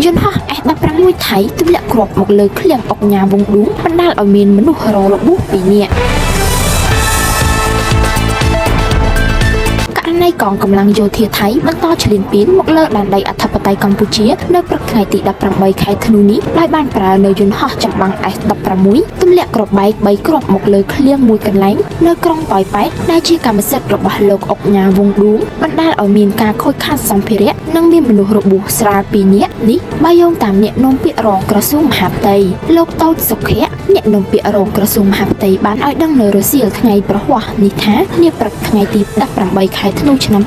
យន្តហោះ F16 ថៃទម្លាក់គ្រាប់មកលើឃ្លាំងអុកញ៉ាវងឌូបណ្ដាលឲ្យមានមនុស្សរងរបួស2នាក់នៃកងកម្លាំងយោធាថៃបន្តឈ្លានពានមកលើដែនដីអធិបតេយ្យកម្ពុជានៅព្រឹកថ្ងៃទី18ខែធ្នូនេះដោយបានប្រើនៅយន្តហោះចម្បាំង S16 ទម្លាក់គ្រាប់បែក3គ្រាប់មកលើឃ្លាំងមួយកន្លែងនៅក្រុងប៉ោយប៉ែតដែលជាកម្មសិទ្ធិរបស់លោកអុកញ៉ាវងឌូបណ្ដាលឲ្យមានការខូចខាតសម្ភារៈនិងមានមនុស្សរបួសស្រាល2នាក់នេះបើយោងតាមអ្នកនាំពាក្យរងក្រសួងមហាផ្ទៃលោកតូចសុខៈអ្នកនាំពាក្យរងក្រសួងមហាផ្ទៃបានឲ្យដឹងនៅរសៀលថ្ងៃប្រហ័សនេះថានាព្រឹកថ្ងៃទី18ខែធ្នូឆ្នាំ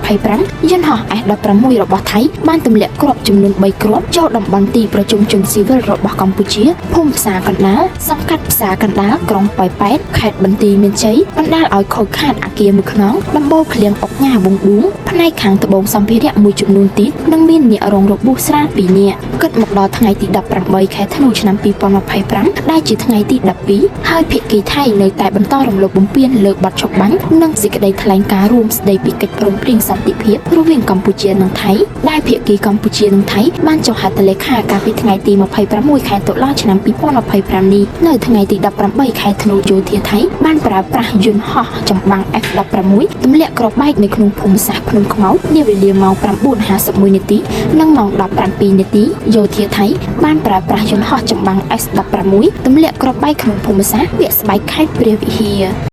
2025យន្តហោះ S16 របស់ថៃបានទម្លាក់គ្រាប់ចំនួន3គ្រាប់ចូលតំបន់ទីប្រជុំជនស៊ីវិលរបស់កម្ពុជាភូមិផ្សារកណ្ដាលសង្កាត់ផ្សារកណ្ដាលក្រុងប៉ោយប៉ែតខេត្តបន្ទាយមានជ័យបណ្ដាលឲ្យខូចខាតអគារមួយខ្នងដំបូលឃ្លាំងអុកញ៉ាវងឌូផ្នែកខាងត្បូងសម្ភារៈមួយចំនួនទៀតនិងមានអ្នករងរបួសស្រាល2នាក់គិតមកដល់ថ្ងៃទី18ខែធ្នូឆ្នាំ2025ដែលជាថ្ងៃទី12ហើយភាគីថៃនៅតែបន្តរំលោភបំពានលើបទឆុកបាញ់និងសេចក្តីថ្លែងការណ៍រួមស្តីពីកិច្ចព្រមព្រៀងសន្តិភាពរវាងកម្ពុជានិងថៃដែលភាគីកម្ពុជានិងថៃបានចុះហត្ថលេខាកាលពីថ្ងៃទី26ខែតុលាឆ្នាំ2025នេះនៅថ្ងៃទី18ខែធ្នូយោធាថៃបានប្រើប្រាស់យន្តហោះចម្បាំង F16 ទម្លាក់គ្រាប់បែកនៅក្នុងភូមិសាស្ត្រភ្នំខ្មោចនាវេលាម៉ោង 9:51 នាទីនិងម៉ោង 17 នាទីយោធាថៃបានប្រើប្រាស់យន្តហោះចម្បាំង S16 ទម្លាក់គ្រាប់បែកក្នុងភូមិសាស្ត្រវាលស្បែកខេត្តព្រះវិហារ